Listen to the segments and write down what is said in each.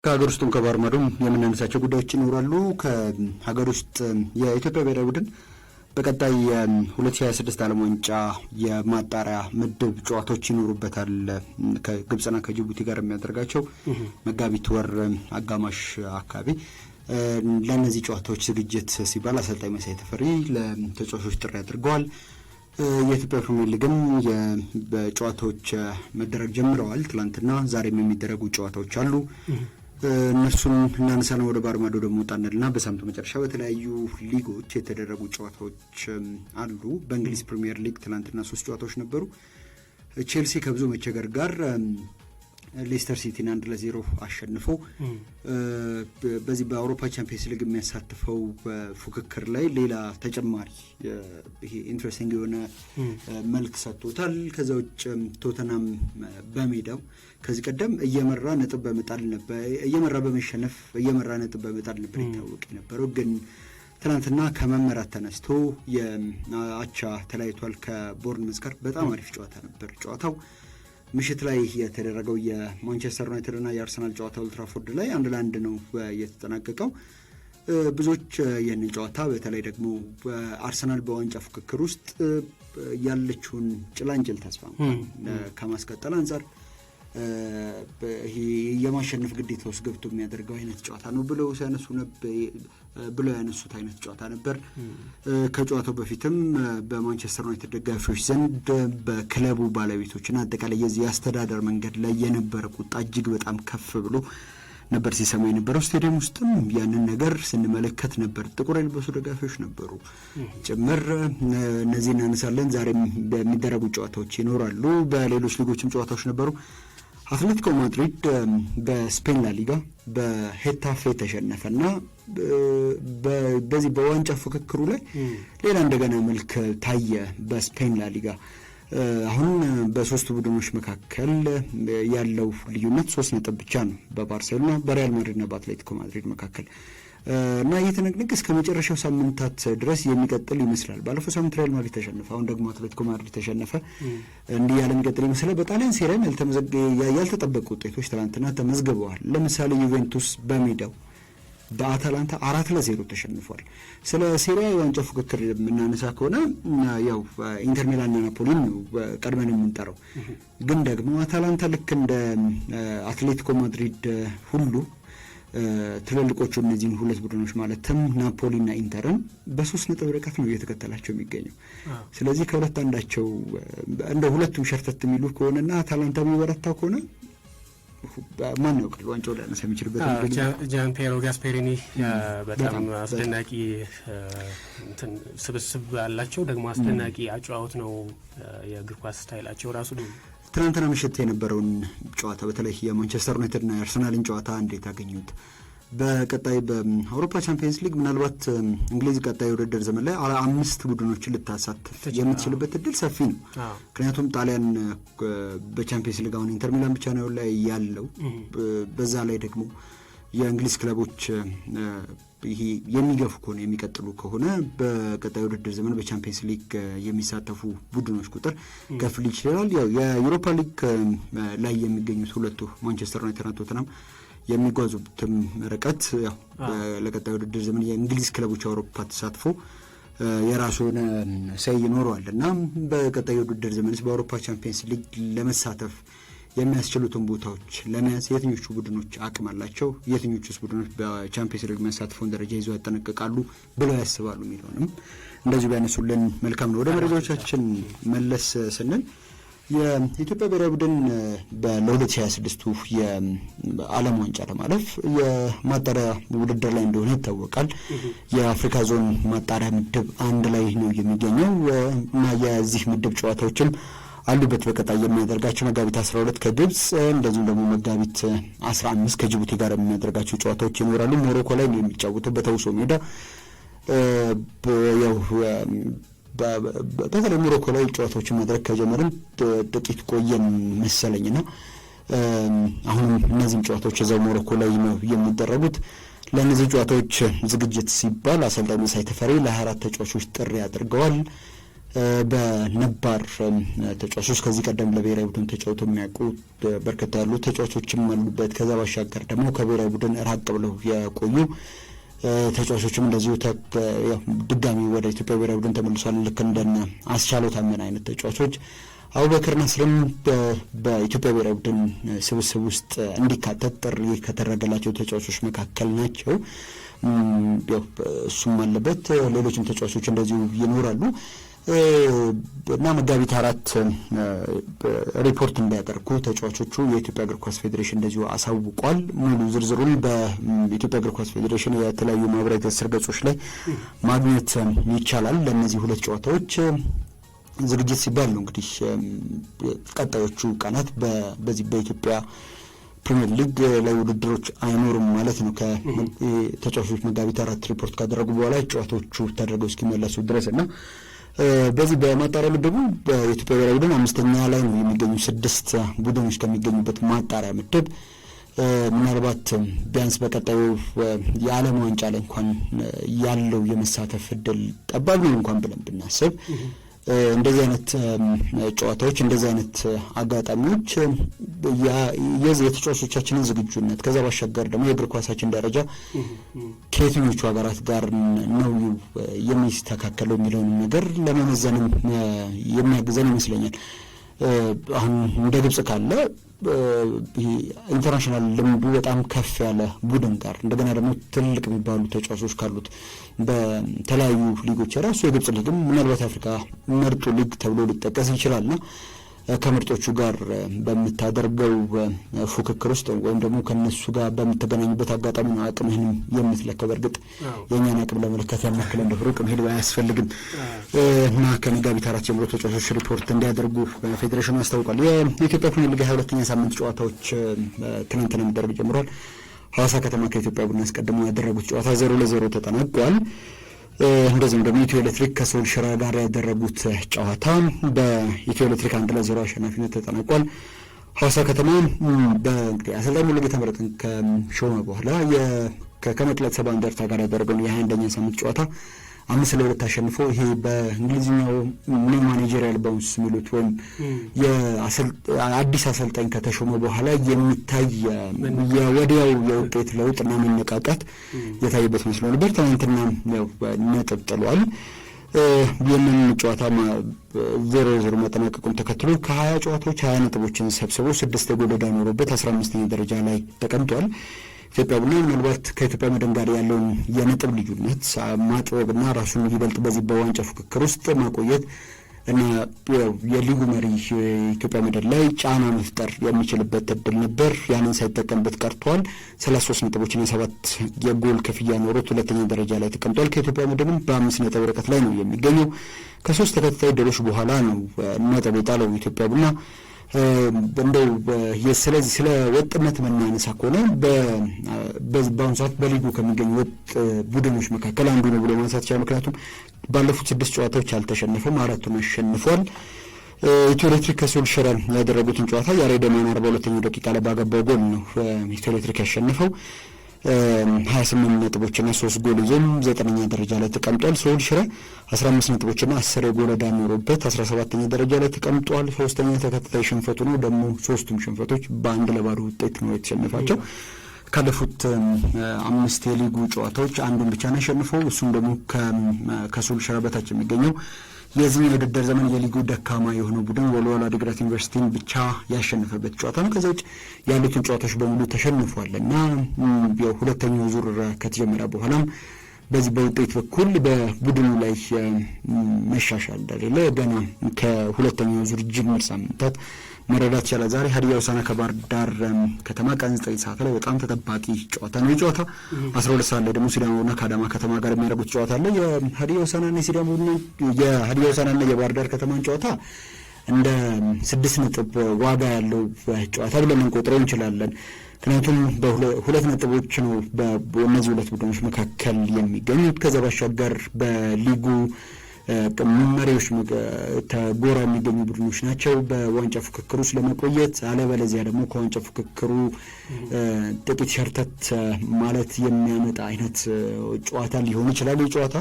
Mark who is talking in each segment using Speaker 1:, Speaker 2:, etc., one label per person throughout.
Speaker 1: ከሀገር ውስጥም ከባህር ማዶም የምናነሳቸው ጉዳዮች ይኖራሉ። ከሀገር ውስጥ የኢትዮጵያ ብሔራዊ ቡድን በቀጣይ 2026 ዓለም ዋንጫ የማጣሪያ ምድብ ጨዋታዎች ይኖሩበታል። ከግብጽና ከጅቡቲ ጋር የሚያደርጋቸው መጋቢት ወር አጋማሽ አካባቢ ለእነዚህ ጨዋታዎች ዝግጅት ሲባል አሰልጣኝ መሳይ ተፈሪ ለተጫዋቾች ጥሪ አድርገዋል። የኢትዮጵያ ፕሪሚየር ሊግም በጨዋታዎች መደረግ ጀምረዋል። ትላንትና ዛሬም የሚደረጉ ጨዋታዎች አሉ። እነሱን እናነሳለን። ወደ ባህር ማዶ ደግሞ ጣነልና በሳምንቱ መጨረሻ በተለያዩ ሊጎች የተደረጉ ጨዋታዎች አሉ። በእንግሊዝ ፕሪሚየር ሊግ ትላንትና 3 ጨዋታዎች ነበሩ። ቼልሲ ከብዙ መቸገር ጋር ሌስተር ሲቲን 1-0 አሸንፎ በዚህ በአውሮፓ ቻምፒየንስ ሊግ የሚያሳትፈው ፉክክር ላይ ሌላ ተጨማሪ ይሄ ኢንትረስቲንግ የሆነ መልክ ሰጥቶታል። ከዛ ውጭ ቶተናም በሜዳው ከዚህ ቀደም እየመራ ነጥብ በመጣል ነበር እየመራ ነጥብ በመጣል ነበር ይታወቅ የነበረው። ግን ትናንትና ከመመራት ተነስቶ የአቻ ተለያይቷል ከቦርንመዝ ጋር። በጣም አሪፍ ጨዋታ ነበር ጨዋታው። ምሽት ላይ የተደረገው የማንቸስተር ዩናይትድ እና የአርሰናል ጨዋታ ኦልድ ትራፎርድ ላይ 1-1 ነው የተጠናቀቀው። ብዙዎች ይህንን ጨዋታ በተለይ ደግሞ አርሰናል በዋንጫ ፉክክር ውስጥ ያለችውን ጭላንጭል ተስፋ ከማስቀጠል አንጻር ይሄ የማሸነፍ ግዴታ ውስጥ ገብቶ የሚያደርገው አይነት ጨዋታ ነው ብለው ያነሱት አይነት ጨዋታ ነበር። ከጨዋታው በፊትም በማንቸስተር ዩናይትድ ደጋፊዎች ዘንድ በክለቡ ባለቤቶችና አጠቃላይ የዚህ የአስተዳደር መንገድ ላይ የነበረ ቁጣ እጅግ በጣም ከፍ ብሎ ነበር ሲሰማ የነበረው። ስቴዲየም ውስጥም ያንን ነገር ስንመለከት ነበር። ጥቁር የለበሱ ደጋፊዎች ነበሩ ጭምር። እነዚህ እናነሳለን። ዛሬም በሚደረጉ ጨዋታዎች ይኖራሉ። በሌሎች ሊጎችም ጨዋታዎች ነበሩ። አትሌቲኮ ማድሪድ በስፔን ላሊጋ በሄታፌ ተሸነፈና በዚህ በዋንጫ ፉክክሩ ላይ ሌላ እንደገና መልክ ታየ። በስፔን ላሊጋ አሁን በሶስቱ ቡድኖች መካከል ያለው ልዩነት 3 ነጥብ ብቻ ነው፣ በባርሴሎና በሪያል ማድሪድና በአትሌቲኮ ማድሪድ መካከል እና እየተነቅንቅ እስከ መጨረሻው ሳምንታት ድረስ የሚቀጥል ይመስላል። ባለፈው ሳምንት ሪያል ማድሪድ ተሸነፈ፣ አሁን ደግሞ አትሌቲኮ ማድሪድ ተሸነፈ። እንዲህ ያለ የሚቀጥል ይመስላል። በጣሊያን ሴሪያም ያልተጠበቁ ውጤቶች ትናንትና ተመዝግበዋል። ለምሳሌ ዩቬንቱስ በሜዳው በአታላንታ 4-0 ተሸንፏል። ስለ ሴሪያ የዋንጫ ፉክክር የምናነሳ ከሆነ ያው ኢንተር ሚላንና ናፖሊን ነው ቀድመን የምንጠራው። ግን ደግሞ አታላንታ ልክ እንደ አትሌቲኮ ማድሪድ ሁሉ ትልልቆቹ እነዚህን ሁለት ቡድኖች ማለትም ናፖሊና ኢንተርን በ3 ነጥብ ርቀት ነው እየተከተላቸው የሚገኘው። ስለዚህ ከሁለት አንዳቸው እንደ ሁለቱም ሸርተት የሚሉ ከሆነና አታላንታ የሚበረታው ከሆነ ማን ያውቃል ዋንጫው ሊያነሳ የሚችልበት።
Speaker 2: ጃምፔሮ ጋስፔሪኒ በጣም አስደናቂ ስብስብ ያላቸው ደግሞ አስደናቂ አጫዋወት ነው። የእግር ኳስ ስታይላቸው ራሱ ነው።
Speaker 1: ትናንትና ምሽት የነበረውን ጨዋታ በተለይ የማንቸስተር ዩናይትድና የአርሰናልን ጨዋታ እንዴት አገኙት? በቀጣይ በአውሮፓ ቻምፒየንስ ሊግ ምናልባት እንግሊዝ ቀጣይ ውድድር ዘመን ላይ 5 ቡድኖችን ልታሳትፍ የምትችልበት እድል ሰፊ ነው። ምክንያቱም ጣሊያን በቻምፒየንስ ሊግ አሁን ኢንተር ሚላን ብቻ ነው ላይ ያለው። በዛ ላይ ደግሞ የእንግሊዝ ክለቦች ይሄ የሚገፉ ከሆነ የሚቀጥሉ ከሆነ በቀጣይ ውድድር ዘመን በቻምፒየንስ ሊግ የሚሳተፉ ቡድኖች ቁጥር ከፍ ሊል ይችላል። ያው የዩሮፓ ሊግ ላይ የሚገኙት ሁለቱ ማንቸስተር ዩናይትድና ቶተንሃም የሚጓዙበትም ርቀት ያው ለቀጣይ ውድድር ዘመን የእንግሊዝ ክለቦች አውሮፓ ተሳትፎ የራሱ የሆነ ሳይ ይኖረዋል እና በቀጣይ ውድድር ዘመንስ በአውሮፓ ቻምፒየንስ ሊግ ለመሳተፍ የሚያስችሉትን ቦታዎች ለመያዝ የትኞቹ ቡድኖች አቅም አላቸው፣ የትኞቹስ ቡድኖች በቻምፒየንስ ሊግ የሚያሳትፈውን ደረጃ ይዘው ያጠናቅቃሉ ብለው ያስባሉ የሚለውንም እንደዚሁ ቢያነሱልን መልካም ነው። ወደ መረጃዎቻችን መለስ ስንል የኢትዮጵያ ብሔራዊ ቡድን ለ2026ቱ የዓለም ዋንጫ ለማለፍ የማጣሪያ ውድድር ላይ እንደሆነ ይታወቃል። የአፍሪካ ዞን ማጣሪያ ምድብ 1 ላይ ነው የሚገኘው እና የዚህ ምድብ ጨዋታዎችም አሉበት። በቀጣይ የሚያደርጋቸው መጋቢት 12 ከግብጽ እንደዚሁም ደግሞ መጋቢት 15 ከጅቡቲ ጋር የሚያደርጋቸው ጨዋታዎች ይኖራሉ። ሞሮኮ ላይ ነው የሚጫወተው በተውሶ ሜዳ። ያው በተለይ ሞሮኮ ላይ ጨዋታዎችን ማድረግ ከጀመርን ጥቂት ቆየን መሰለኝና አሁንም እነዚህም ጨዋታዎች እዛው ሞሮኮ ላይ ነው የሚደረጉት። ለእነዚህ ጨዋታዎች ዝግጅት ሲባል አሰልጣኝ መሳይ ተፈሪ ለ24 ተጫዋቾች ጥሪ አድርገዋል። በነባር ተጫዋቾች ከዚህ ቀደም ለብሔራዊ ቡድን ተጫውተው የሚያውቁ በርከት ያሉ ተጫዋቾችም አሉበት። ከዛ ባሻገር ደግሞ ከብሔራዊ ቡድን ራቅ ብለው የቆዩ ተጫዋቾችም እንደዚሁ ድጋሚ ወደ ኢትዮጵያ ብሔራዊ ቡድን ተመልሷል። ልክ እንደነ አስቻለው ታመነ አይነት ተጫዋቾች አቡበከር ናስርም በኢትዮጵያ ብሔራዊ ቡድን ስብስብ ውስጥ እንዲካተት ጥሪ ከተደረገላቸው ተጫዋቾች መካከል ናቸው። እሱም አለበት። ሌሎችም ተጫዋቾች እንደዚሁ ይኖራሉ እና መጋቢት 4 ሪፖርት እንዲያደርጉ ተጫዋቾቹ የኢትዮጵያ እግር ኳስ ፌዴሬሽን እንደዚሁ አሳውቋል። ሙሉ ዝርዝሩን በኢትዮጵያ እግር ኳስ ፌዴሬሽን የተለያዩ ማህበራዊ ትስስር ገጾች ላይ ማግኘት ይቻላል። ለእነዚህ ሁለት ጨዋታዎች ዝግጅት ሲባል ነው እንግዲህ ቀጣዮቹ ቀናት በዚህ በኢትዮጵያ ፕሪሚየር ሊግ ላይ ውድድሮች አይኖሩም ማለት ነው። ከተጫዋቾች መጋቢት 4 ሪፖርት ካደረጉ በኋላ ጨዋታዎቹ ተደርገው እስኪመለሱ ድረስ እና በዚህ በማጣሪያ ምድቡ በኢትዮጵያ ብሔራዊ ቡድን 5ኛ ላይ ነው የሚገኙ 6 ቡድኖች ከሚገኙበት ማጣሪያ ምድብ ምናልባት ቢያንስ በቀጣዩ የዓለም ዋንጫ ላይ እንኳን ያለው የመሳተፍ እድል ጠባብ ነው እንኳን ብለን ብናስብ እንደዚህ አይነት ጨዋታዎች እንደዚህ አይነት አጋጣሚዎች የተጫዋቾቻችንን ዝግጁነት ከዛ ባሻገር ደግሞ የእግር ኳሳችን ደረጃ ከየትኞቹ ሀገራት ጋር ነው የሚስተካከለው የሚለውን ነገር ለመመዘንም የሚያግዘን ይመስለኛል። አሁን እንደ ግብጽ ካለ ኢንተርናሽናል ልምዱ በጣም ከፍ ያለ ቡድን ጋር እንደገና ደግሞ ትልቅ የሚባሉ ተጫዋቾች ካሉት በተለያዩ ሊጎች የራሱ የግብጽ ሊግም ምናልባት አፍሪካ ምርጡ ሊግ ተብሎ ሊጠቀስ ይችላልና ከምርጦቹ ጋር በምታደርገው ፉክክር ውስጥ ወይም ደግሞ ከነሱ ጋር በምትገናኙበት አጋጣሚ ነው አቅምህንም የምትለካው። በእርግጥ የእኛን አቅም ለመለካት ያናክል እንደ ሩቅ መሄድ አያስፈልግም እና ከመጋቢት 4 ጀምሮ ተጫዋቾች ሪፖርት እንዲያደርጉ ፌዴሬሽኑ አስታውቋል። የኢትዮጵያ ፕሪሚየር ሊግ 22ኛ ሳምንት ጨዋታዎች ትናንትና መደረግ ጀምረዋል። ሐዋሳ ከተማ ከኢትዮጵያ ቡና አስቀድሞ ያደረጉት ጨዋታ 0-0 ተጠናቋል። እንደዚሁም ደግሞ ኢትዮ ኤሌክትሪክ ከሶል ሽረ ጋር ያደረጉት ጨዋታ በኢትዮ ኤሌክትሪክ 1-0 አሸናፊነት ተጠናቋል። ሐዋሳ ከተማ በእንግዲህ አሰልጣኝ ሙሉጌታ መረጥን ከሾመ በኋላ ከመቅለጥ ሰባ እንደርታ ጋር ያደረገውን የ21ኛ ሳምንት ጨዋታ 5-2 አሸንፎ ይሄ በእንግሊዝኛው ኒው ማኔጀሪያል ባውንስ የሚሉት ወይም አዲስ አሰልጣኝ ከተሾመ በኋላ የሚታይ የወዲያው የውጤት ለውጥና መነቃቃት የታየበት መስሎ ነበር። ትናንትና ነጥብ ጥሏል። ይህንን ጨዋታ 0-0 መጠናቀቁን ተከትሎ ከ20 ጨዋታዎች 20 ነጥቦችን ሰብስቦ 6 የጎል ዕዳ ኖሮበት 15ኛ ደረጃ ላይ ተቀምጧል። ኢትዮጵያ ቡና ምናልባት ከኢትዮጵያ መድን ጋር ያለውን የነጥብ ልዩነት ማጥበብና ራሱን ይበልጥ በዚህ በዋንጫ ፉክክር ውስጥ ማቆየት እና የሊጉ መሪ ኢትዮጵያ መድን ላይ ጫና መፍጠር የሚችልበት እድል ነበር። ያንን ሳይጠቀምበት ቀርቷል። 33 ነጥቦችና 7 የጎል ክፍያ ኖሮት 2ኛ ደረጃ ላይ ተቀምጧል። ከኢትዮጵያ መድንም በ5 ነጥብ ርቀት ላይ ነው የሚገኘው። ከ3 ተከታታይ ድሎች በኋላ ነው ነጥብ የጣለው ኢትዮጵያ ቡና። እንደው ስለዚህ ስለ ወጥነት መናነሳ ከሆነ በአሁኑ ሰዓት በሊጉ ከሚገኙ ወጥ ቡድኖች መካከል አንዱ ነው ብሎ ማንሳት ይቻላል። ምክንያቱም ባለፉት 6 ጨዋታዎች አልተሸነፈም፣ 4ቱን አሸንፏል። ኢትዮ ኤሌክትሪክ ከሶል ሽረ ያደረጉትን ጨዋታ ያሬድ ማን 42ኛው ደቂቃ ላይ ባገባው ጎል ነው ኢትዮ ኤሌክትሪክ ያሸነፈው። 28 ነጥቦችና 3 ጎል ይዞም 9ኛ ደረጃ ላይ ተቀምጧል። ሶል ሽረ 15 ነጥቦችና 10 የጎል ዕዳ ኖሮበት 17ኛ ደረጃ ላይ ተቀምጧል። 3ኛ ተከታታይ ሽንፈቱ ነው። ደግሞ 3ቱም ሽንፈቶች በ1-0 ውጤት ነው የተሸነፋቸው። ካለፉት 5 የሊጉ ጨዋታዎች አንዱን ብቻ ነው ያሸነፈው። እሱም ደግሞ ከሶል ሽረ በታች የሚገኘው የዚህኛው የውድድር ዘመን የሊጉ ደካማ የሆነው ቡድን ወልዋሎ ዓዲግራት ዩኒቨርሲቲን ብቻ ያሸነፈበት ጨዋታ ነው። ከዛ ውጭ ያሉትን ጨዋታዎች በሙሉ ተሸንፏል እና የሁለተኛው ዙር ከተጀመረ በኋላም በዚህ በውጤት በኩል በቡድኑ ላይ መሻሻል እንደሌለ ገና ከሁለተኛው ዙር ጅምር ሳምንታት መረዳት ይቻላል። ዛሬ ሀዲያ ሆሳዕና ከባህር ዳር ከተማ ቀን 9 ሰዓት ላይ በጣም ተጠባቂ ጨዋታ ነው። የጨዋታ 12 ሰዓት ላይ ደግሞ ሲዳማ ቡና ከአዳማ ከተማ ጋር የሚያደርጉት ጨዋታ አለ። የሀዲያ ሆሳዕናና የባህር ዳር ከተማን ጨዋታ እንደ 6 ነጥብ ዋጋ ያለው ጨዋታ ብለን እንቆጥረው እንችላለን። ምክንያቱም በሁለት ነጥቦች ነው በእነዚህ ሁለት ቡድኖች መካከል የሚገኙት። ከዛ ባሻገር በሊጉ መሪዎች ተጎራ የሚገኙ ቡድኖች ናቸው በዋንጫ ፉክክሩ ውስጥ ለመቆየት። አለበለዚያ ደግሞ ከዋንጫ ፉክክሩ ጥቂት ሸርተት ማለት የሚያመጣ አይነት ጨዋታ ሊሆን ይችላል። የጨዋታ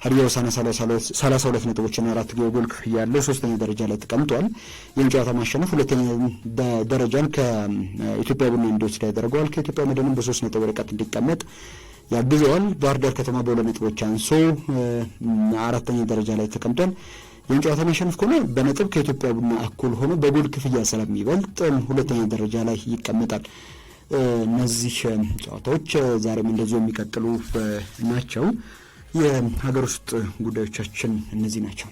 Speaker 1: ሀዲያ ሆሳዕና 32 ነጥቦችና 4 የጎል ክፍያ ያለው 3ኛ ደረጃ ላይ ተቀምጧል። ይህን ጨዋታ ማሸነፍ 2ኛ ደረጃን ከኢትዮጵያ ቡና እንዲወስድ ያደርገዋል። ከኢትዮጵያ መድንም በ3 ነጥብ ርቀት እንዲቀመጥ ያግዘዋል። ባህር ዳር ከተማ በ2 ነጥቦች አንሶ 4ኛ ደረጃ ላይ ተቀምጧል። ይህን ጨዋታ ማሸነፍ ከሆነ በነጥብ ከኢትዮጵያ ቡና እኩል ሆኖ በጎል ክፍያ ስለሚበልጥ 2ኛ ደረጃ ላይ ይቀመጣል። እነዚህ ጨዋታዎች ዛሬም እንደዚሁ የሚቀጥሉ ናቸው። የሀገር ውስጥ ጉዳዮቻችን እነዚህ ናቸው።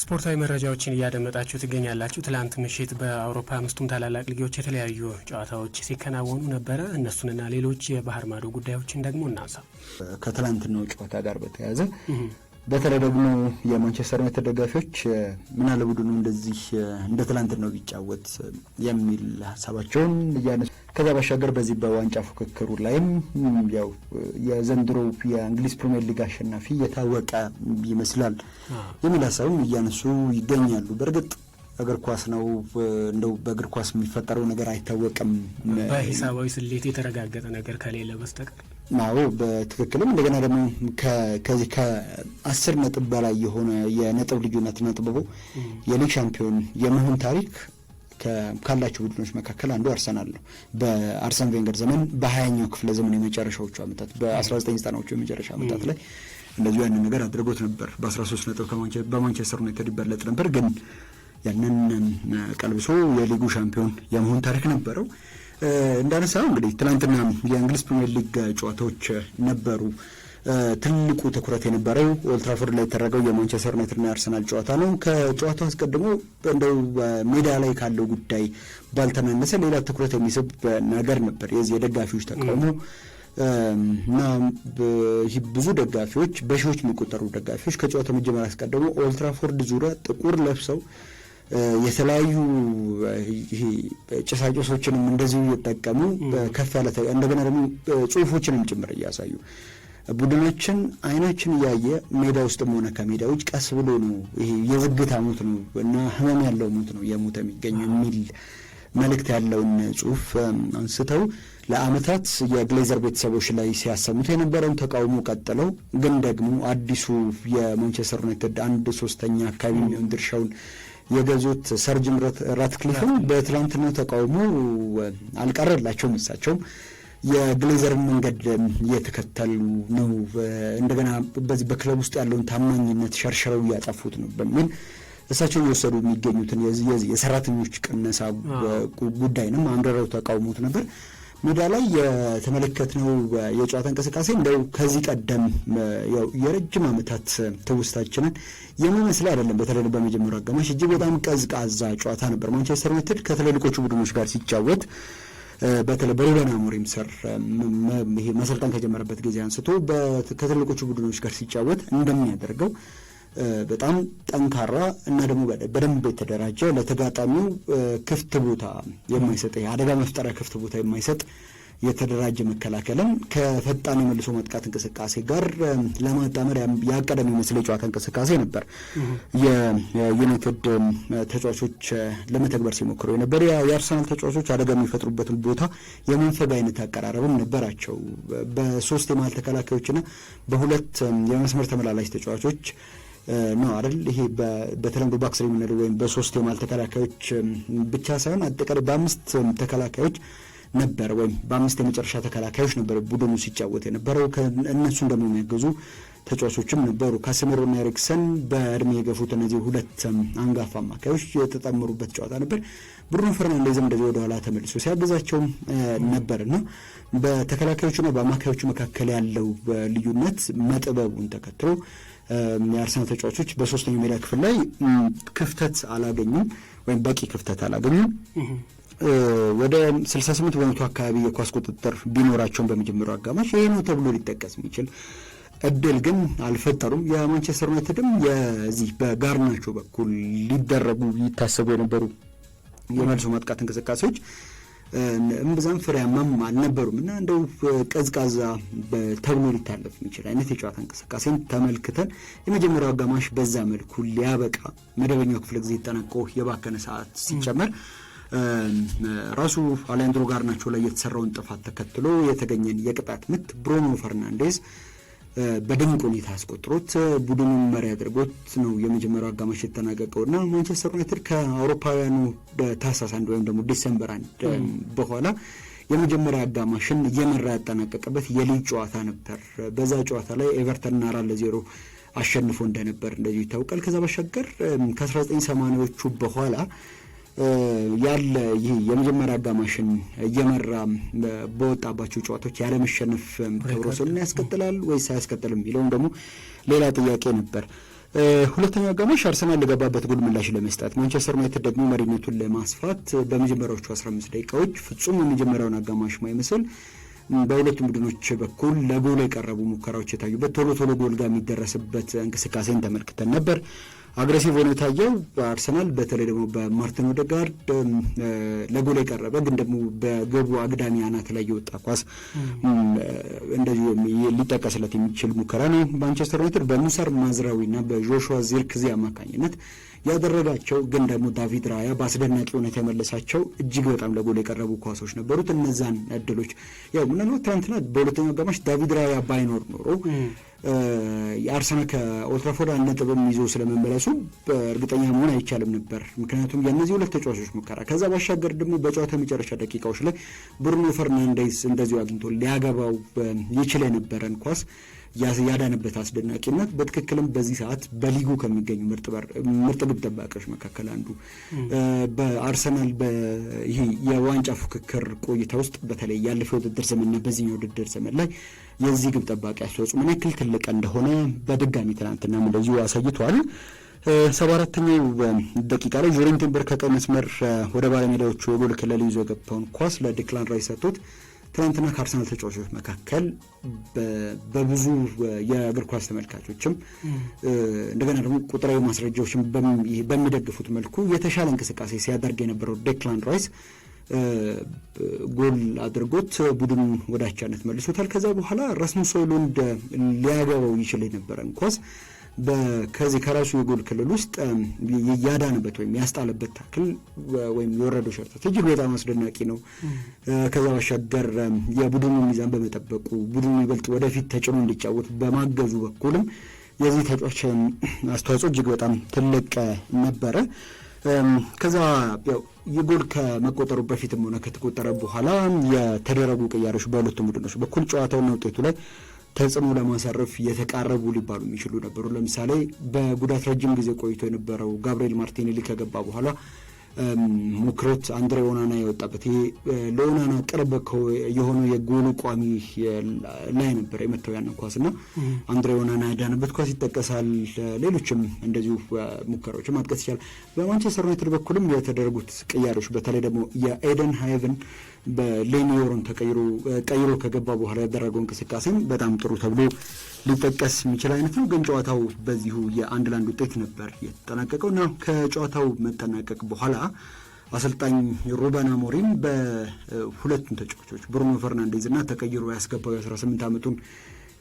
Speaker 2: ስፖርታዊ መረጃዎችን እያደመጣችሁ ትገኛላችሁ። ትላንት ምሽት በአውሮፓ 5ቱም ታላላቅ ሊጎች የተለያዩ ጨዋታዎች ሲከናወኑ ነበረ። እነሱንና ሌሎች የባህር ማዶ ጉዳዮችን ደግሞ እናንሳ።
Speaker 1: ከትላንትናው ጨዋታ ጋር በተያያዘ በተለይ ደግሞ የማንቸስተር ዩናይትድ ደጋፊዎች ምናለ ቡድኑ እንደዚህ እንደ ትላንትናው ቢጫወት የሚል ሀሳባቸውን እያነሱ ከዛ ባሻገር በዚህ በዋንጫ ፉክክሩ ላይም ያው የዘንድሮ የእንግሊዝ ፕሪሚየር ሊግ አሸናፊ የታወቀ ይመስላል የሚል ሀሳብም እያነሱ ይገኛሉ። በእርግጥ እግር ኳስ ነው። እንደው በእግር ኳስ የሚፈጠረው ነገር አይታወቅም
Speaker 2: በሂሳባዊ ስሌት የተረጋገጠ ነገር ከሌለ በስተቀር።
Speaker 1: አዎ በትክክልም እንደገና ደግሞ ከዚህ ከ10 ነጥብ በላይ የሆነ የነጥብ ልዩነት ነጥብቦ የሊግ ሻምፒዮን የመሆን ታሪክ ካላቸው ቡድኖች መካከል አንዱ አርሰናል ነው። በአርሰን ቬንገር ዘመን በ20ኛው ክፍለ ዘመን የመጨረሻዎቹ ዓመታት በ1990ዎቹ የመጨረሻ ዓመታት ላይ እንደዚሁ ያንን ነገር አድርጎት ነበር። በ13 ነጥብ በማንቸስተር ዩናይትድ ይበለጥ ነበር፣ ግን ያንን ቀልብሶ የሊጉ ሻምፒዮን የመሆን ታሪክ ነበረው። እንዳነሳው እንግዲህ ትናንትና የእንግሊዝ ፕሪሚየር ሊግ ጨዋታዎች ነበሩ። ትልቁ ትኩረት የነበረው ኦልድ ትራፎርድ ላይ የተደረገው የማንቸስተር ዩናይትድና የአርሰናል ጨዋታ ነው። ከጨዋታው አስቀድሞ እንደው ሜዳ ላይ ካለው ጉዳይ ባልተናነሰ ሌላ ትኩረት የሚስብ ነገር ነበር የዚህ የደጋፊዎች ተቃውሞ እና ብዙ ደጋፊዎች በሺዎች የሚቆጠሩ ደጋፊዎች ከጨዋታው መጀመሪያ አስቀድሞ ኦልድ ትራፎርድ ዙሪያ ጥቁር ለብሰው የተለያዩ ጭሳጭሶችንም እንደዚሁ እየተጠቀሙ ከፍ ያለ እንደገና ደግሞ ጽሁፎችንም ጭምር እያሳዩ ቡድናችን አይናችን እያየ ሜዳ ውስጥም ሆነ ከሜዳ ውጭ ቀስ ብሎ ነው ይሄ የዝግታ ሞት ነው እና ህመም ያለው ሞት ነው የሞተ የሚገኘው የሚል መልእክት ያለውን ጽሁፍ አንስተው ለአመታት የግሌዘር ቤተሰቦች ላይ ሲያሰሙት የነበረውን ተቃውሞ ቀጥለው ግን ደግሞ አዲሱ የማንቸስተር ዩናይትድ 1/3 አካባቢ የሚሆን ድርሻውን የገዙት ሰር ጂም ራትክሊፍም በትላንትናው ተቃውሞ አልቀረላቸውም። እሳቸውም የግሌዘርን መንገድ እየተከተሉ ነው፣ እንደገና በዚህ በክለብ ውስጥ ያለውን ታማኝነት ሸርሽረው እያጠፉት ነው በሚል እሳቸው እየወሰዱ የሚገኙትን የሰራተኞች ቅነሳ ጉዳይንም አምርረው ተቃውሞት ነበር። ሜዳ ላይ የተመለከትነው የጨዋታ እንቅስቃሴ እንደው ከዚህ ቀደም የረጅም ዓመታት ትውስታችንን የሚመስል አይደለም። በተለይ በመጀመሪያው አጋማሽ እጅግ በጣም ቀዝቃዛ ጨዋታ ነበር። ማንቸስተር ዩናይትድ ከትልልቆቹ ቡድኖች ጋር ሲጫወት በተለይ በሩበን አሞሪም ስር ይሄ መሰልጠን ከጀመረበት ጊዜ አንስቶ ከትልልቆቹ ቡድኖች ጋር ሲጫወት እንደሚያደርገው በጣም ጠንካራ እና ደግሞ በደንብ የተደራጀ ለተጋጣሚው ክፍት ቦታ የማይሰጥ አደጋ መፍጠሪያ ክፍት ቦታ የማይሰጥ የተደራጀ መከላከልን ከፈጣን የመልሶ ማጥቃት እንቅስቃሴ ጋር ለማጣመር ያቀደ የሚመስል የጨዋታ እንቅስቃሴ ነበር የዩናይትድ ተጫዋቾች ለመተግበር ሲሞክሩ የነበር። የአርሰናል ተጫዋቾች አደጋ የሚፈጥሩበትን ቦታ የመንፈግ አይነት አቀራረብም ነበራቸው። በ3 የመሀል ተከላካዮችና በ2 የመስመር ተመላላሽ ተጫዋቾች ነው አይደል? ይሄ በተለምዶ ባክስሪ የምንለው ወይም በ3 የመሀል ተከላካዮች ብቻ ሳይሆን አጠቃላይ በ5 ተከላካዮች ነበር ወይም በ5 የመጨረሻ ተከላካዮች ነበር ቡድኑ ሲጫወት የነበረው። እነሱን ደግሞ የሚያገዙ ተጫዋቾችም ነበሩ። ካሴሜሮና ኤሪክሰን በእድሜ የገፉት እነዚህ 2 አንጋፋ አማካዮች የተጣመሩበት ጨዋታ ነበር። ብሩኖ ፈርናንዴዝም እንደዚህ ወደኋላ ተመልሶ ሲያገዛቸው ነበርና በተከላካዮቹና በአማካዮቹ መካከል ያለው ልዩነት መጥበቡን ተከትሎ የአርሰናል ተጫዋቾች በ3ኛው ሜዳ ክፍል ላይ ክፍተት አላገኙም ወይም በቂ ክፍተት አላገኙም። ወደ 68 በመቶ አካባቢ የኳስ ቁጥጥር ቢኖራቸውን በመጀመሪያው አጋማሽ ይሄ ነው ተብሎ ሊጠቀስ የሚችል እድል ግን አልፈጠሩም። የማንቸስተር ዩናይትድም የዚህ በጋርናቾ በኩል ሊደረጉ ይታሰቡ የነበሩ የመልሶ ማጥቃት እንቅስቃሴዎች እምብዛም ፍሬያማም አልነበሩም እና እንደው ቀዝቃዛ ተብሎ ሊታለፍ የሚችል አይነት የጨዋታ እንቅስቃሴን ተመልክተን የመጀመሪያው አጋማሽ በዛ መልኩ ሊያበቃ መደበኛው ክፍለ ጊዜ ተጠናቆ የባከነ ሰዓት ሲጨመር ራሱ አሌሃንድሮ ጋርናቾ ላይ የተሰራውን ጥፋት ተከትሎ የተገኘን የቅጣት ምት ብሩኖ ፈርናንዴዝ በድንቅ ሁኔታ አስቆጥሮት ቡድኑን መሪ አድርጎት ነው የመጀመሪያው አጋማሽ የተጠናቀቀውና ማንቸስተር ዩናይትድ ከአውሮፓውያኑ ታህሳስ 1 ወይም ደግሞ ዲሴምበር 1 በኋላ የመጀመሪያ አጋማሽን እየመራ ያጠናቀቀበት የሊግ ጨዋታ ነበር። በዛ ጨዋታ ላይ ኤቨርተን 4-0 አሸንፎ እንደነበር እንደዚሁ ይታወቃል። ከዛ ባሻገር ከ1980ዎቹ በኋላ ያለ ይህ የመጀመሪያ አጋማሽን እየመራ በወጣባቸው ጨዋታዎች ያለመሸነፍ ክብረ ወሰኑን ያስቀጥላል ወይስ አያስቀጥልም የሚለውም ደግሞ ሌላ ጥያቄ ነበር። ሁለተኛው አጋማሽ አርሰናል ለገባበት ጎል ምላሽ ለመስጠት ማንቸስተር ዩናይትድ ደግሞ መሪነቱን ለማስፋት በመጀመሪያዎቹ 15 ደቂቃዎች ፍጹም የመጀመሪያውን አጋማሽ ማይመስል በሁለቱም ቡድኖች በኩል ለጎል የቀረቡ ሙከራዎች የታዩበት ቶሎ ጎል ጋር የሚደረስበት እንቅስቃሴን ተመልክተን ነበር። አግሬሲቭ ሆኖ የታየው አርሰናል በተለይ ደግሞ በማርቲን ኦዴጋርድ ለጎል የቀረበ ግን ደግሞ በግቡ አግዳሚ አናት ላይ የወጣ ኳስ እንደዚሁ ሊጠቀስለት የሚችል ሙከራ ነው። ማንቸስተር ዩናይትድ በሙሳር ማዝራዊና በጆሹዋ ዚርክዚ አማካኝነት ያደረጋቸው ግን ደግሞ ዳቪድ ራያ በአስደናቂ ሁኔታ የመለሳቸው እጅግ በጣም ለጎል የቀረቡ ኳሶች ነበሩት። እነዛን እድሎች ያው ምናልባት ትናንትና በሁለተኛው አጋማሽ ዳቪድ ራያ ባይኖር ኖሮ የአርሰናል ከኦልትራፎርድ 1 ነጥብም ይዞ ስለመመለሱ እርግጠኛ መሆን አይቻልም ነበር። ምክንያቱም የእነዚህ ሁለት ተጫዋቾች ሙከራ ከዛ ባሻገር ደግሞ በጨዋታ መጨረሻ ደቂቃዎች ላይ ብሩኖ ፈርናንዴዝ እንደዚሁ አግኝቶ ሊያገባው ይችል የነበረን ኳስ ያዳነበት አስደናቂነት በትክክልም በዚህ ሰዓት በሊጉ ከሚገኙ ምርጥ ግብ ጠባቂዎች መካከል አንዱ በአርሰናል ይሄ የዋንጫ ፉክክር ቆይታ ውስጥ በተለይ ያለፈው ውድድር ዘመንና በዚህኛው ውድድር ዘመን ላይ የዚህ ግብ ጠባቂ አስተዋጽኦ ምን ያክል ትልቅ እንደሆነ በድጋሚ ትናንትና እንደዚሁ አሳይቷል። 74ኛው ደቂቃ ላይ ጆሬን ቲምበር ከቀይ መስመር ወደ ባለሜዳዎቹ የጎል ክልል ይዞ የገባውን ኳስ ለዲክላን ራይስ ሰጥቶት ትናንትና ከአርሰናል ተጫዋቾች መካከል በብዙ የእግር ኳስ ተመልካቾችም እንደገና ደግሞ ቁጥራዊ ማስረጃዎችም በሚደግፉት መልኩ የተሻለ እንቅስቃሴ ሲያደርግ የነበረው ዲክላን ራይስ ጎል አድርጎት ቡድኑን ወደ አቻነት መልሶታል። ከዛ በኋላ ራስሙስ ሆይሉንድ ሊያገባው ይችል የነበረን ኳስ ከዚህ ከራሱ የጎል ክልል ውስጥ ያዳነበት ወይም ያስጣለበት ታክል ወይም የወረደው ሸርተት እጅግ በጣም አስደናቂ ነው። ከዛ ባሻገር የቡድኑ ሚዛን በመጠበቁ ቡድኑ ይበልጥ ወደፊት ተጭኖ እንዲጫወት በማገዙ በኩልም የዚህ ተጫዋች አስተዋጽኦ እጅግ በጣም ትልቅ ነበረ። ከዛ የጎል ከመቆጠሩ በፊትም ሆነ ከተቆጠረ በኋላ የተደረጉ ቅያሬዎች በሁለቱም ቡድኖች በኩል ጨዋታውና ውጤቱ ላይ ተጽዕኖ ለማሳረፍ የተቃረቡ ሊባሉ የሚችሉ ነበሩ። ለምሳሌ በጉዳት ረጅም ጊዜ ቆይቶ የነበረው ጋብሪኤል ማርቲኔሊ ከገባ በኋላ ሙክሮት አንድሬ ኦናና የወጣበት ይሄ ለኦናና ቅርብ የሆነው የጎሉ ቋሚ ላይ ነበር የመታው ያንን ኳስና አንድሬ ኦናና ያዳነበት ኳስ ይጠቀሳል። ሌሎችም እንደዚሁ ሙከራዎችም ማጥቀስ ይቻላል። በማንቸስተር ዩናይትድ በኩልም የተደረጉት ቅያሬዎች በተለይ ደግሞ የኤደን ሃይቨን በሌኒዮሮን ቀይሮ ከገባ በኋላ ያደረገው እንቅስቃሴም በጣም ጥሩ ተብሎ ሊጠቀስ የሚችል አይነት ነው። ግን ጨዋታው በዚሁ የ1-1 ውጤት ነበር የተጠናቀቀው እና ከጨዋታው መጠናቀቅ በኋላ አሰልጣኝ ሩበን አሞሪም በሁለቱም ተጫዋቾች ብሩኖ ፈርናንዴዝ እና ተቀይሮ ያስገባው የ18 ዓመቱን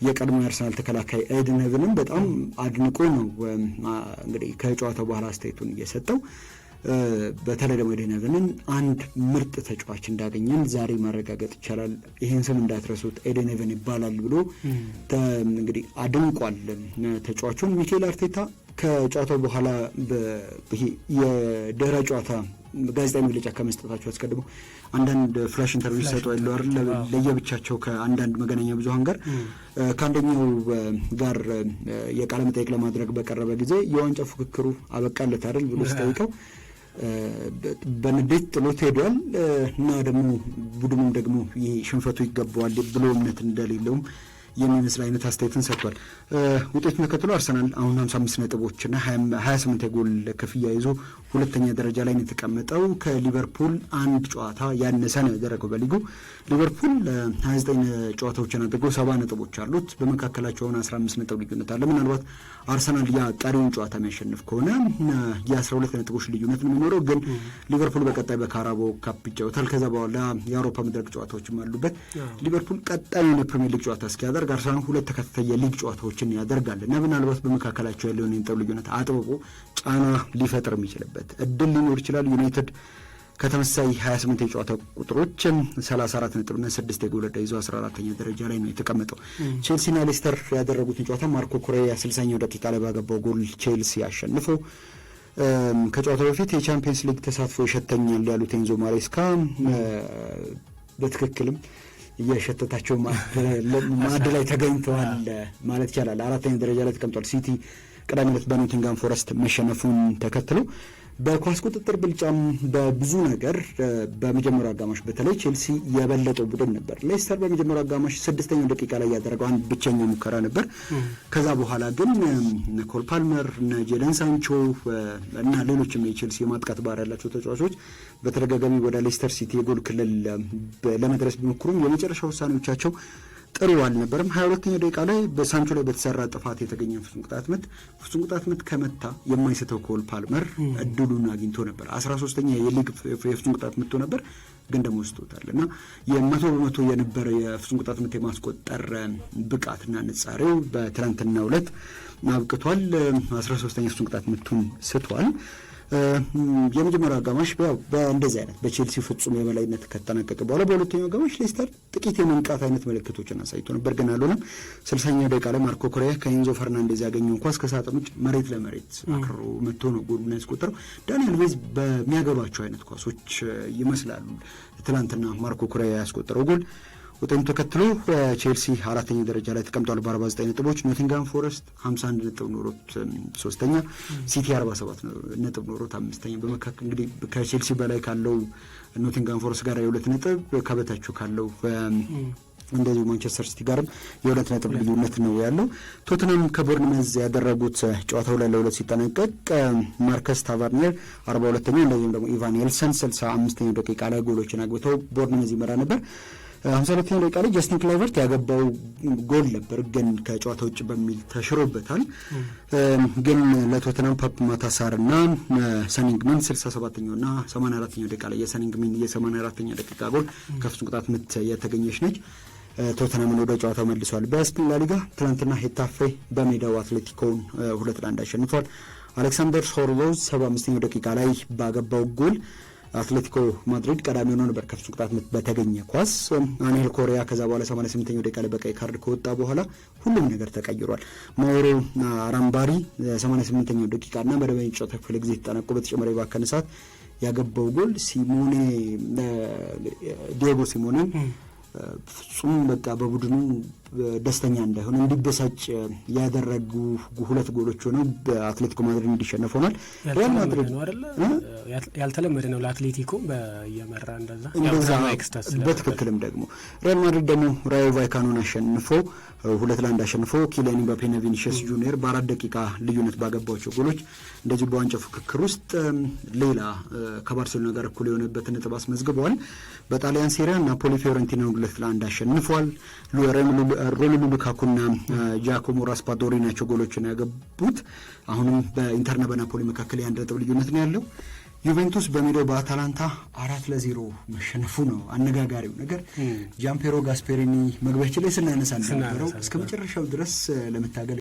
Speaker 1: የቀድሞ የአርሰናል ተከላካይ ኤደን ሃይቨንን በጣም አድንቆ ነው እንግዲህ ከጨዋታው በኋላ አስተያየቱን እየሰጠው በተለይ ደግሞ ኤደን ሃይቨንን አንድ ምርጥ ተጫዋች እንዳገኘን ዛሬ ማረጋገጥ ይቻላል፣ ይህን ስም እንዳትረሱት ኤደን ሃይቨን ይባላል ብሎ እንግዲህ አድንቋል ተጫዋቹን። ሚኬል አርቴታ ከጨዋታው በኋላ የድህረ ጨዋታ ጋዜጣዊ መግለጫ ከመስጠታቸው አስቀድሞ አንዳንድ ፍላሽ ኢንተርቪው ሰጡ አይደል ለየብቻቸው ከአንዳንድ መገናኛ ብዙሃን ጋር ከአንደኛው ጋር የቃለ መጠይቅ ለማድረግ በቀረበ ጊዜ የዋንጫ ፉክክሩ አበቃለት አይደል ብሎ ሲጠይቀው በንዴት ጥሎት ሄዷል እና ደግሞ ቡድኑም ደግሞ ይሄ ሽንፈቱ ይገባዋል ብሎ እምነት እንደሌለውም የሚመስል አይነት አስተያየትን ሰጥቷል። ውጤቱን ተከትሎ አርሰናል አሁን 55 ነጥቦችና 28 የጎል ክፍያ ይዞ ሁለተኛ ደረጃ ላይ ነው የተቀመጠው። ከሊቨርፑል አንድ ጨዋታ ያነሰ ነው ያደረገው በሊጉ። ሊቨርፑል 29 ጨዋታዎችን አድርጎ 70 ነጥቦች አሉት። በመካከላቸው 15 ነጥብ ልዩነት አለ። ምናልባት አርሰናል ያ ቀሪውን ጨዋታ የሚያሸንፍ ከሆነ የ12 ነጥቦች ልዩነት ነው የሚኖረው። ግን ሊቨርፑል በቀጣይ በካራባኦ ካፕ ይጫወታል። ከዛ በኋላ የአውሮፓ መድረክ ጨዋታዎችም አሉበት። ሊቨርፑል ቀጣዩን የፕሪሚየር ሊግ ጨዋታ እስኪያደርግ አርሰናል 2 ተከታታይ የሊግ ጨዋታዎችን ያደርጋል እና ምናልባት በመካከላቸው ያለውን የነጥብ ልዩነት አጥብቆ ጫና ሊፈጥር የሚችልበት እድል ሊኖር ይችላል። ዩናይትድ ከተመሳሳይ 28 የጨዋታ ቁጥሮች 34 ነጥብና 6 የጎል ዕዳ ይዞ 14ኛ ደረጃ ላይ ነው የተቀመጠው። ቼልሲና ሌስተር ያደረጉትን ጨዋታ ማርኮ ኩሬያ 60ኛው ደቂቃ ላይ ባገባው ጎል ቼልሲ አሸንፈው ከጨዋታው በፊት የቻምፒየንስ ሊግ ተሳትፎ ይሸተኛል ያሉት ኤንዞ ማሬስካ በትክክልም እየሸተታቸው ማዕድ ላይ ተገኝተዋል ማለት ይቻላል። 4ኛ ደረጃ ላይ ተቀምጧል። ሲቲ ቅዳሜ ዕለት በኖቲንጋም ፎረስት መሸነፉን ተከትሎ በኳስ ቁጥጥር ብልጫም በብዙ ነገር በመጀመሪያው አጋማሽ በተለይ ቼልሲ የበለጠው ቡድን ነበር። ሌስተር በመጀመሪያው አጋማሽ 6ኛው ደቂቃ ላይ ያደረገው አንድ ብቸኛ ሙከራ ነበር። ከዛ በኋላ ግን ኮል ፓልመር፣ ጄደን ሳንቾ እና ሌሎችም የቼልሲ የማጥቃት ባህሪ ያላቸው ተጫዋቾች በተደጋጋሚ ወደ ሌስተር ሲቲ የጎል ክልል ለመድረስ ቢሞክሩም የመጨረሻ ውሳኔዎቻቸው ጥሩ አልነበረም። 22ኛው ደቂቃ ላይ በሳንቾ ላይ በተሰራ ጥፋት የተገኘ ፍጹም ቅጣት ምት ከመታ የማይስተው ኮል ፓልመር እድሉን አግኝቶ ነበር። 13ኛ የሊግ የፍጹም ቅጣት ምቶ ነበር ግን ደግሞ ወስቶታል እና የ100% የነበረ የፍጹም ቅጣት ምት የማስቆጠር ብቃትና ንጻሬው በትናንትናው ዕለት አብቅቷል። 13ኛ ፍጹም ቅጣት ምቱን ስቷል። የመጀመሪያው አጋማሽ በእንደዚህ አይነት በቼልሲ ፍጹም የበላይነት ከተጠናቀቀ በኋላ በሁለተኛው አጋማሽ ሌስተር ጥቂት የመንቃት አይነት ምልክቶችን አሳይቶ ነበር ግን አልሆነም። 60ኛው ደቂቃ ላይ ማርኮ ኩሬያ ከኤንዞ ፈርናንዴዝ ያገኘውን ኳስ ከሳጥን ውጭ መሬት ለመሬት አክሮ መጥቶ ነው ጎሉን ያስቆጠረው። ዳንኤል ቬዝ በሚያገባቸው አይነት ኳሶች ይመስላሉ ትናንትና ማርኮ ኩሬያ ያስቆጠረው ጎል። ውጤቱን ተከትሎ ቼልሲ 4ኛ ደረጃ ላይ ተቀምጧል በ49 ነጥቦች። ኖቲንጋም ፎረስት 51 ነጥብ ኖሮት 3ኛ፣ ሲቲ 47 ነጥብ ኖሮት 5ኛ። በመካከል እንግዲህ ከቼልሲ በላይ ካለው ኖቲንጋም ፎረስት ጋር የ2 ነጥብ ከበታችሁ ካለው እንደዚሁ ማንቸስተር ሲቲ ጋርም የ2 ነጥብ ልዩነት ነው ያለው። ቶተንሃም ከቦርንመዝ ያደረጉት ጨዋታው ላይ ለ2 ሲጠናቀቅ ማርከስ ታቨርኒየር 42ኛው እንደዚሁም ደግሞ ኢቫን ኤልሰን 65ኛው ደቂቃ ላይ ጎሎችን አግብተው ቦርንመዝ ይመራ ነበር። 52ኛው ደቂቃ ላይ ጀስቲን ክላይቨርት ያገባው ጎል ነበር ግን ከጨዋታ ውጭ በሚል ተሽሮበታል። ግን ለቶተንሃም ፓፕ ማታሳር እና ሰኒንግመን 67ኛው እና 84ኛው ደቂቃ ላይ የሰኒንግመን የ84ኛ ደቂቃ ጎል ከፍጹም ቅጣት ምት የተገኘች ነች። ቶተንሃምን ወደ ጨዋታው መልሷል። በስፔን ላሊጋ ትናንትና ሄታፌ በሜዳው አትሌቲኮን 2-1 አሸንፏል። አሌክሳንደር ሶርሎዝ 75ኛው ደቂቃ ላይ ባገባው ጎል አትሌቲኮ ማድሪድ ቀዳሚ ሆኖ ነበር ከፍጹም ቅጣት ምት በተገኘ ኳስ። አንሄል ኮሪያ ከዛ በኋላ 88ኛው ደቂቃ ላይ በቀይ ካርድ ከወጣ በኋላ ሁሉም ነገር ተቀይሯል። ማውሮ አራምባሪ 88ኛው ደቂቃ እና መደበኛ ጨዋታ ክፍለ ጊዜ ተጠናቆ በተጨማሪ ባከነ ሰዓት ያገባው ጎል ዲየጎ ሲሞኔ ፍጹም በቃ በቡድኑ ደስተኛ እንዳይሆን እንዲበሳጭ ያደረጉ 2 ጎሎች ሆነው በአትሌቲኮ ማድሪድ እንዲሸነፍ ሆኗል። ሪያል ማድሪድ
Speaker 2: ያልተለመደ ነው ለአትሌቲኮ በየመራ እንደዛ
Speaker 1: በትክክልም ደግሞ ሪያል ማድሪድ ደግሞ ራዮ ቫይካኖን አሸንፎ 2-1 አሸንፎ ኪሊያን ኤምባፔና ቪኒሺየስ ጁኒየር በ4 ደቂቃ ልዩነት ባገባቸው ጎሎች እንደዚህ በዋንጫ ፉክክር ውስጥ ሌላ ከባርሴሎና ጋር እኩል የሆነበትን ነጥብ አስመዝግበዋል። በጣሊያን ሴሪያ ናፖሊ ፊዮረንቲና 2-1 አሸንፏል። ሮሜሉ ሉካኩና ጃኮሞ ራስፓዶሪ ናቸው ጎሎችን ያገቡት። አሁንም በኢንተርና በናፖሊ መካከል የ1 ነጥብ ልዩነት ነው ያለው። ዩቬንቱስ በሜዳው በአታላንታ 4-0 መሸነፉ ነው አነጋጋሪው ነገር። ጃምፔሮ ጋስፔሪኒ መግቢያችን ላይ ስናነሳ ነበረው እስከ መጨረሻው ድረስ ለመታገል